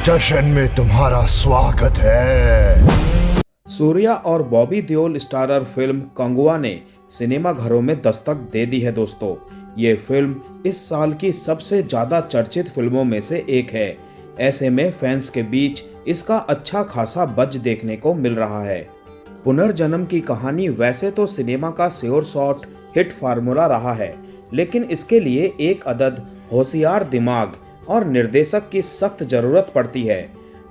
जश्न में तुम्हारा स्वागत है। सूर्या और बॉबी देओल स्टारर फिल्म कंगुआ ने सिनेमा घरों में दस्तक दे दी है दोस्तों। ये फिल्म इस साल की सबसे ज्यादा चर्चित फिल्मों में से एक है। ऐसे में फैंस के बीच इसका अच्छा खासा बज़ देखने को मिल रहा है। पुनर्जन्म की कहानी वैसे तो सिनेमा का श्योर शॉट हिट फार्मूला रहा है, लेकिन इसके लिए एक अदद होशियार दिमाग और निर्देशक की सख्त जरूरत पड़ती है।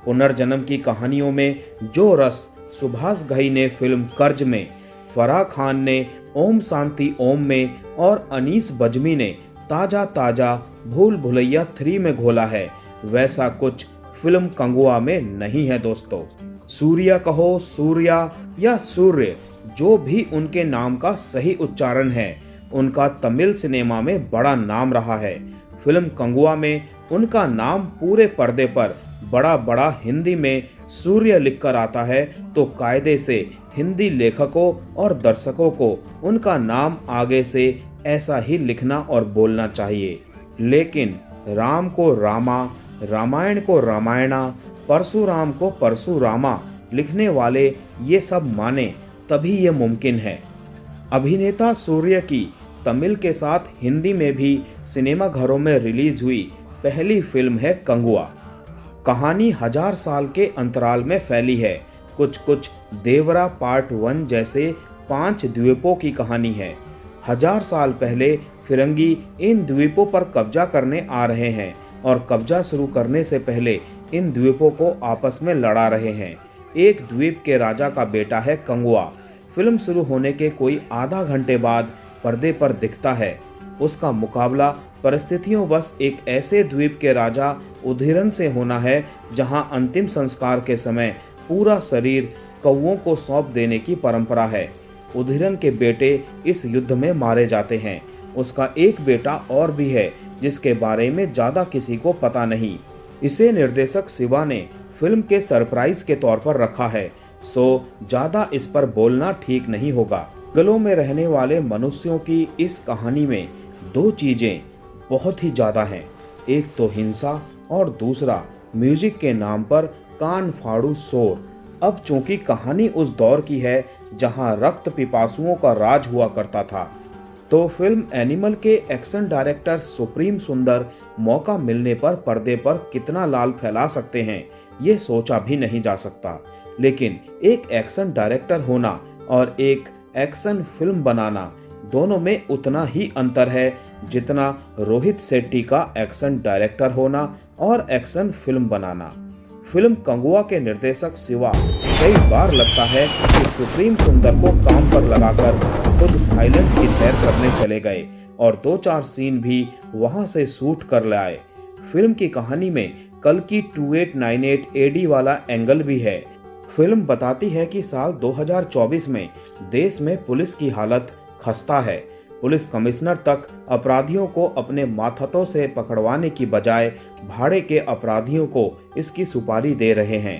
पुनर्जन्म की कहानियों में जो रस सुभाष घई ने फिल्म कर्ज में, फराह खान ने ओम शांति ओम में और अनीस बज्मी ने ताजा ताजा भूल भुलैया 3 में घोला है, वैसा कुछ फिल्म कंगुआ में नहीं है दोस्तों। सूर्या कहो, सूर्या या सूर्य, जो भी उनके नाम का सही उच्चारण है, उनका तमिल सिनेमा में बड़ा नाम रहा है। फिल्म कंगुआ में उनका नाम पूरे पर्दे पर बड़ा बड़ा हिंदी में सूर्य लिखकर आता है, तो कायदे से हिंदी लेखकों और दर्शकों को उनका नाम आगे से ऐसा ही लिखना और बोलना चाहिए। लेकिन राम को रामा, रामायण को रामायणा, परशुराम को परशुरामा लिखने वाले ये सब माने तभी ये मुमकिन है। अभिनेता सूर्य की तमिल के साथ हिंदी में भी सिनेमा घरों में रिलीज हुई पहली फिल्म है कंगुआ। कहानी 1000 साल के अंतराल में फैली है। कुछ देवरा पार्ट 1 जैसे 5 द्वीपों की कहानी है। 1000 साल पहले फिरंगी इन द्वीपों पर कब्जा करने आ रहे हैं और कब्जा शुरू करने से पहले इन द्वीपों को आपस में लड़ा रहे हैं। एक द्वीप के राजा का बेटा है कंगुआ। फिल्म शुरू होने के कोई आधा घंटे बाद पर्दे पर दिखता है। उसका मुकाबला परिस्थितियों वश एक ऐसे द्वीप के राजा उधिरन से होना है, जहां अंतिम संस्कार के समय पूरा शरीर कौवों को सौंप देने की परंपरा है। उधिरन के बेटे इस युद्ध में मारे जाते हैं। उसका एक बेटा और भी है, जिसके बारे में ज्यादा किसी को पता नहीं। इसे निर्देशक शिवा ने फिल्म के सरप्राइज के तौर पर रखा है, सो ज्यादा इस पर बोलना ठीक नहीं होगा। जंगलों में रहने वाले मनुष्यों की इस कहानी में 2 चीजें बहुत ही ज्यादा हैं। एक तो हिंसा और दूसरा म्यूजिक के नाम पर कान फाड़ू शोर। अब चूंकि कहानी उस दौर की है जहां रक्त पिपासुओं का राज हुआ करता था, तो फिल्म एनिमल के एक्शन डायरेक्टर सुप्रीम सुंदर मौका मिलने पर पर्दे पर कितना लाल फैला सकते हैं, ये सोचा भी नहीं जा सकता। लेकिन एक एक्शन डायरेक्टर होना और एक एक्शन फिल्म बनाना, दोनों में उतना ही अंतर है जितना रोहित शेट्टी का एक्शन डायरेक्टर होना और एक्शन फिल्म बनाना। फिल्म कंगुआ के निर्देशक शिवा कई बार लगता है कि सुप्रीम सुंदर को काम पर लगाकर खुद थाईलैंड की सैर करने चले गए और 2-4 सीन भी वहां से शूट कर लाए। फिल्म की कहानी में कल की 2898 AD वाला एंगल भी है। फिल्म बताती है कि साल 2024 में देश में पुलिस की हालत खस्ता है। पुलिस कमिश्नर तक अपराधियों को अपने माथतों से पकड़वाने की बजाय भाड़े के अपराधियों को इसकी सुपारी दे रहे हैं।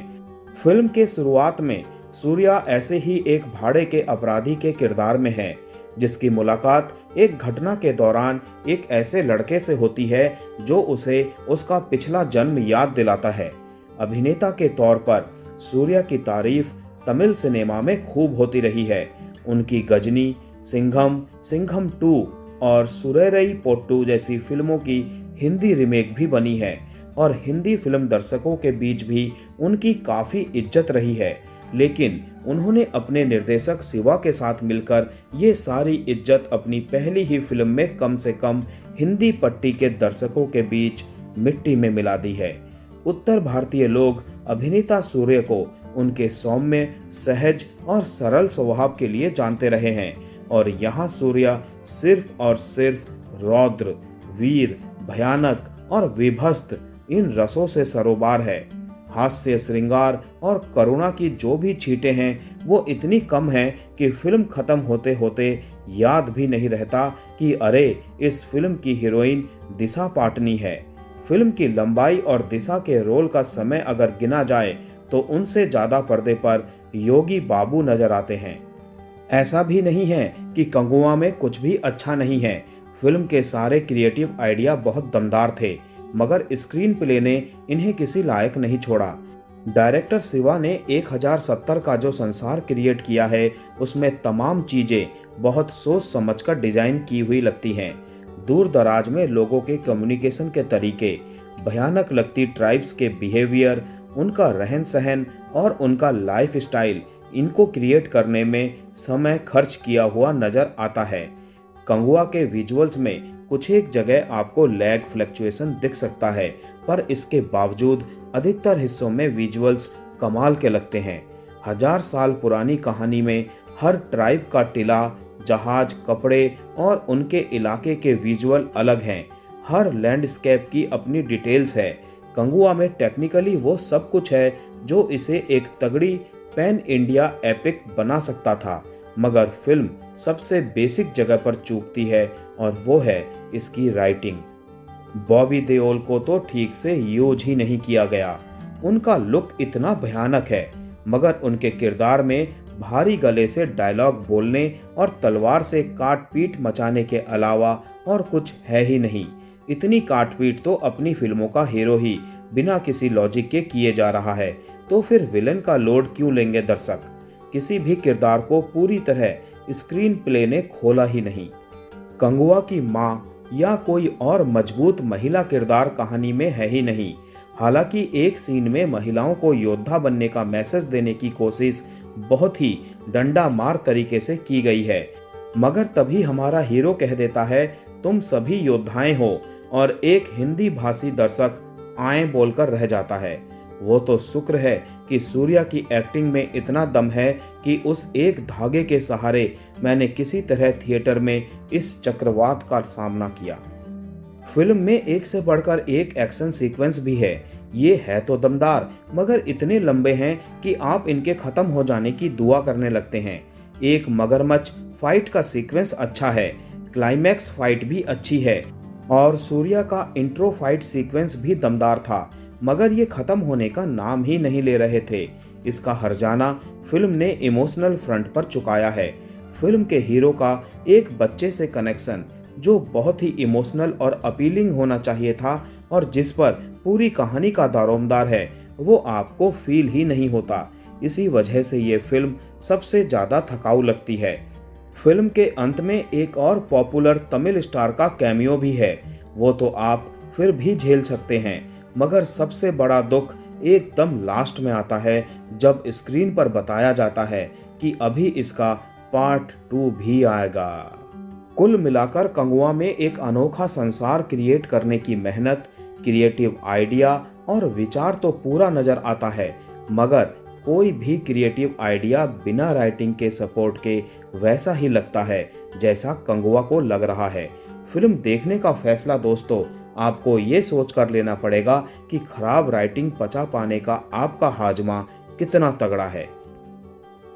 फिल्म के शुरुआत में सूर्या ऐसे ही एक भाड़े के अपराधी के किरदार में है, जिसकी मुलाकात एक घटना के दौरान एक ऐसे लड़के से होती है जो उसे उसका पिछला जन्म याद दिलाता है। अभिनेता के तौर पर सूर्या की तारीफ तमिल सिनेमा में खूब होती रही है। उनकी गजनी, सिंघम, सिंघम 2 और सुरेरई पोट्टू जैसी फिल्मों की हिंदी रीमेक भी बनी है और हिंदी फिल्म दर्शकों के बीच भी उनकी काफ़ी इज्जत रही है। लेकिन उन्होंने अपने निर्देशक शिवा के साथ मिलकर ये सारी इज्जत अपनी पहली ही फिल्म में कम से कम हिंदी पट्टी के दर्शकों के बीच मिट्टी में मिला दी है। उत्तर भारतीय लोग अभिनेता सूर्य को उनके सौम्य, सहज और सरल स्वभाव के लिए जानते रहे हैं और यहाँ सूर्या सिर्फ और सिर्फ रौद्र, वीर, भयानक और विभत्स इन रसों से सरोबार है। हास्य, श्रृंगार और करुणा की जो भी छींटें हैं वो इतनी कम हैं कि फिल्म खत्म होते होते याद भी नहीं रहता कि अरे इस फिल्म की हीरोइन दिशा पाटनी है। फिल्म की लंबाई और दिशा के रोल का समय अगर गिना जाए तो उनसे ज़्यादा पर्दे पर योगी बाबू नजर आते हैं। ऐसा भी नहीं है कि कंगुआ में कुछ भी अच्छा नहीं है। फिल्म के सारे क्रिएटिव आइडिया बहुत दमदार थे, मगर स्क्रीन प्ले ने इन्हें किसी लायक नहीं छोड़ा। डायरेक्टर शिवा ने 1070 का जो संसार क्रिएट किया है उसमें तमाम चीजें बहुत सोच समझकर डिजाइन की हुई लगती हैं। दूर दराज में लोगों के कम्युनिकेशन के तरीके, भयानक लगती ट्राइब्स के बिहेवियर, उनका रहन सहन और उनका लाइफ स्टाइल, इनको क्रिएट करने में समय खर्च किया हुआ नजर आता है। कंगुआ के विजुअल्स में कुछ एक जगह आपको लैग फ्लक्चुएशन दिख सकता है, पर इसके बावजूद अधिकतर हिस्सों में विजुअल्स कमाल के लगते हैं। 1000 साल पुरानी कहानी में हर ट्राइब का टिला, जहाज, कपड़े और उनके इलाके के विजुअल अलग हैं। हर लैंडस्केप की अपनी डिटेल्स है। कंगुआ में टेक्निकली वो सब कुछ है जो इसे एक तगड़ी पैन इंडिया एपिक बना सकता था, मगर फिल्म सबसे बेसिक जगह पर चूकती है और वो है इसकी राइटिंग। बॉबी देओल को तो ठीक से यूज ही नहीं किया गया। उनका लुक इतना भयानक है, मगर उनके किरदार में भारी गले से डायलॉग बोलने और तलवार से काट-पीट मचाने के अलावा और कुछ है ही नहीं। इतनी काट-पीट तो अपनी फिल्मों का हीरो ही बिना किसी लॉजिक के किए जा रहा है, तो फिर विलेन का लोड क्यों लेंगे दर्शक। किसी भी किरदार को पूरी तरह स्क्रीन प्ले ने खोला ही नहीं। कंगुआ की माँ या कोई और मजबूत महिला किरदार कहानी में है ही नहीं। हालांकि एक सीन में महिलाओं को योद्धा बनने का मैसेज देने की कोशिश बहुत ही डंडा मार तरीके से की गई है, मगर तभी हमारा हीरो कह देता है तुम सभी योद्धाएं हो, और एक हिंदी भाषी दर्शक आए बोलकर रह जाता है। वो तो शुक्र है कि सूर्या की एक्टिंग में इतना दम है कि उस एक धागे के सहारे मैंने किसी तरह थिएटर में इस चक्रवात का सामना किया। फिल्म में एक से बढ़कर एक एक्शन सीक्वेंस भी है। ये है तो दमदार, मगर इतने लंबे हैं कि आप इनके खत्म हो जाने की दुआ करने लगते हैं। एक मगरमच्छ फाइट का सीक्वेंस अच्छा है, क्लाइमैक्स फाइट भी अच्छी है और सूर्या का इंट्रो फाइट सीक्वेंस भी दमदार था, मगर ये खत्म होने का नाम ही नहीं ले रहे थे। इसका हर्जाना फिल्म ने इमोशनल फ्रंट पर चुकाया है। फिल्म के हीरो का एक बच्चे से कनेक्शन जो बहुत ही इमोशनल और अपीलिंग होना चाहिए था और जिस पर पूरी कहानी का दारोमदार है, वो आपको फील ही नहीं होता। इसी वजह से ये फिल्म सबसे ज़्यादा थकाऊ लगती है। फिल्म के अंत में एक और पॉपुलर तमिल स्टार का कैमियो भी है, वो तो आप फिर भी झेल सकते हैं, मगर सबसे बड़ा दुख एकदम लास्ट में आता है जब स्क्रीन पर बताया जाता है कि अभी इसका पार्ट 2 भी आएगा। कुल मिलाकर कंगुआ में एक अनोखा संसार क्रिएट करने की मेहनत, क्रिएटिव आइडिया और विचार तो पूरा नजर आता है, मगर कोई भी क्रिएटिव आइडिया बिना राइटिंग के सपोर्ट के वैसा ही लगता है जैसा कंगुआ को लग रहा है। फिल्म देखने का फैसला दोस्तों आपको ये सोच कर लेना पड़ेगा कि खराब राइटिंग पचा पाने का आपका हाजमा कितना तगड़ा है।